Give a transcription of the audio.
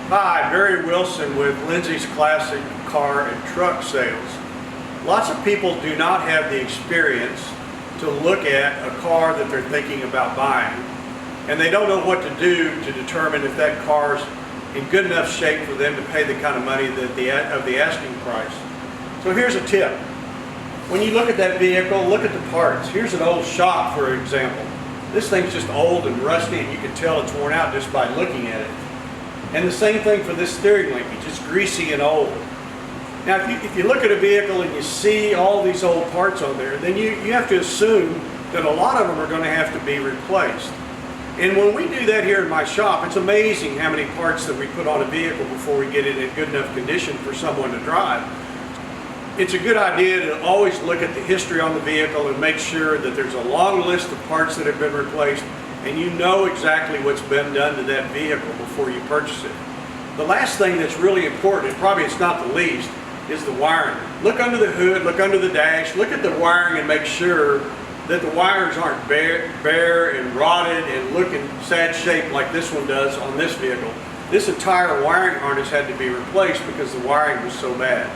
Hi, Barry Wilson with Lindsay's Classic Car and Truck Sales. Lots of people do not have the experience to look at a car that they're thinking about buying, and they don't know what to do to determine if that car's in good enough shape for them to pay the kind of money that of the asking price. So here's a tip. When you look at that vehicle, look at the parts. Here's an old shop, for example. This thing's just old and rusty, and you can tell it's worn out just by looking at it. And the same thing for this steering linkage, it's greasy and old. Now if you look at a vehicle and you see all these old parts on there, then you have to assume that a lot of them are going to have to be replaced. And when we do that here in my shop, it's amazing how many parts that we put on a vehicle before we get it in good enough condition for someone to drive. It's a good idea to always look at the history on the vehicle and make sure that there's a long list of parts that have been replaced and you know exactly what's been done to that vehicle before you purchase it. The last thing that's really important, and probably it's not the least, is the wiring. Look under the hood, look under the dash, look at the wiring and make sure that the wires aren't bare and rotted and look in sad shape like this one does on this vehicle. This entire wiring harness had to be replaced because the wiring was so bad.